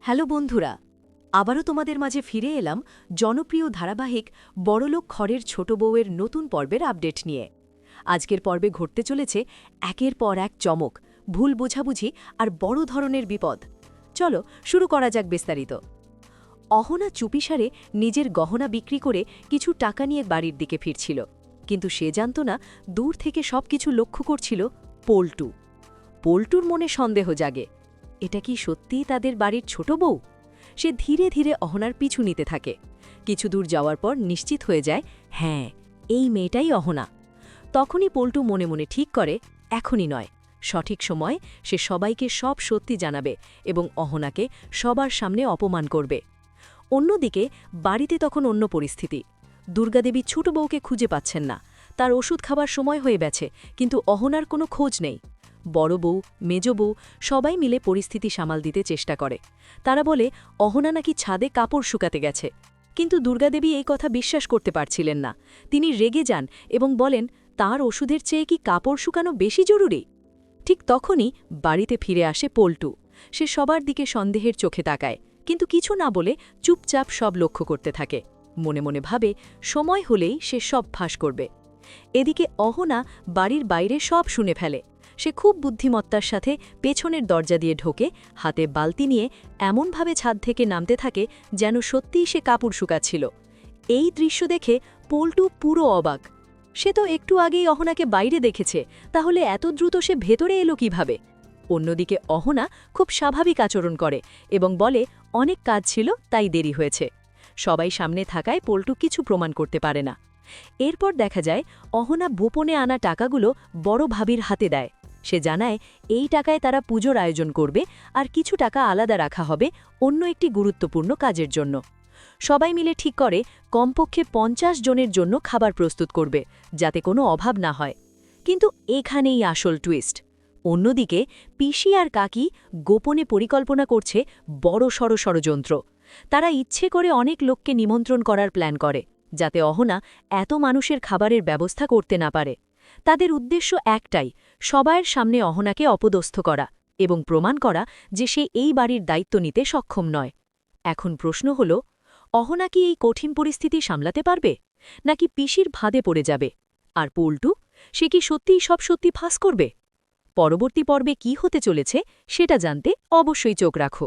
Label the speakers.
Speaker 1: Hello বন্ধুরা, আবারও তোমাদের মাঝে ফিরে এলাম জনপ্রিয় ধারাবাহিক বড়লোক খড়ের ছোট বউয়ের নতুন পর্বের আপডেট নিয়ে। আজকের পর্বে ঘটতে চলেছে একের পর এক চমক, ভুল বোঝাবুঝি আর বড় ধরনের বিপদ। চলো শুরু করা যাক বিস্তারিত। অহনা চুপিসারে নিজের গহনা বিক্রি করে কিছু টাকা নিয়ে বাড়ির দিকে ফিরছিল, কিন্তু সে জানত না দূর থেকে সবকিছু লক্ষ্য করছিল পল্টু। পল্টুর মনে সন্দেহ জাগে, এটা কি সত্যিই তাদের বাড়ির ছোট বউ? সে ধীরে ধীরে অহনার পিছু নিতে থাকে। কিছু দূর যাওয়ার পর নিশ্চিত হয়ে যায়, হ্যাঁ, এই মেয়েটাই অহনা। তখনই পল্টু মনে মনে ঠিক করে, এখনই নয়, সঠিক সময় সে সবাইকে সব সত্যি জানাবে এবং অহনাকে সবার সামনে অপমান করবে। অন্যদিকে বাড়িতে তখন অন্য পরিস্থিতি। দুর্গাদেবী ছোট বউকে খুঁজে পাচ্ছেন না। তার ওষুধ খাবার সময় হয়ে গেছে, কিন্তু অহনার কোনো খোঁজ নেই। বড় বউ, মেজ বউ সবাই মিলে পরিস্থিতি সামাল দিতে চেষ্টা করে। তারা বলে অহনা নাকি ছাদে কাপড় শুকাতে গেছে, কিন্তু দুর্গাদেবী এই কথা বিশ্বাস করতে পারছিলেন না। তিনি রেগে যান এবং বলেন তার ওষুধের চেয়ে কি কাপড় শুকানো বেশি জরুরি। ঠিক তখনই বাড়িতে ফিরে আসে পল্টু। সে সবার দিকে সন্দেহের চোখে তাকায়, কিন্তু কিছু না বলে চুপচাপ সব লক্ষ্য করতে থাকে। মনে মনে ভাবে সময় হলেই সে সব ফাঁস করবে। এদিকে অহনা বাড়ির বাইরে সব শুনে ফেলে। সে খুব বুদ্ধিমত্তার সাথে পেছনের দরজা দিয়ে ঢোকে, হাতে বালতি নিয়ে এমনভাবে ছাদ থেকে নামতে থাকে যেন সত্যিই সে কাপড় শুকাচ্ছিল। এই দৃশ্য দেখে পল্টু পুরো অবাক। সে তো একটু আগেই অহনাকে বাইরে দেখেছে, তাহলে এত দ্রুত সে ভেতরে এলো কিভাবে? অন্যদিকে অহনা খুব স্বাভাবিক আচরণ করে এবং বলে অনেক কাজ ছিল, তাই দেরি হয়েছে। সবাই সামনে থাকায় পল্টু কিছু প্রমাণ করতে পারে না। এরপর দেখা যায় অহনা গোপনে আনা টাকাগুলো বড় ভাবির হাতে দেয়। সে জানায় এই টাকায় তারা পুজোর আয়োজন করবে আর কিছু টাকা আলাদা রাখা হবে অন্য একটি গুরুত্বপূর্ণ কাজের জন্য। সবাই মিলে ঠিক করে কমপক্ষে 50 জনের জন্য খাবার প্রস্তুত করবে, যাতে কোনো অভাব না হয়। কিন্তু এখানেই আসল টুইস্ট। অন্যদিকে পিসি আর কাকি গোপনে পরিকল্পনা করছে বড় ষড়যন্ত্র। তারা ইচ্ছে করে অনেক লোককে নিমন্ত্রণ করার প্ল্যান করে, যাতে অহনা এত মানুষের খাবারের ব্যবস্থা করতে না পারে। তাদের উদ্দেশ্য একটাই, সবার সামনে অহনাকে অপদস্থ করা এবং প্রমাণ করা যে সে এই বাড়ির দায়িত্ব নিতে সক্ষম নয়। এখন প্রশ্ন হল, অহনা কি এই কঠিন পরিস্থিতি সামলাতে পারবে, নাকি পিসির ফাঁদে পড়ে যাবে? আর পল্টু, সে কি সত্যিই সব সত্যি ফাঁস করবে? পরবর্তী পর্বে কি হতে চলেছে সেটা জানতে অবশ্যই চোখ রাখো।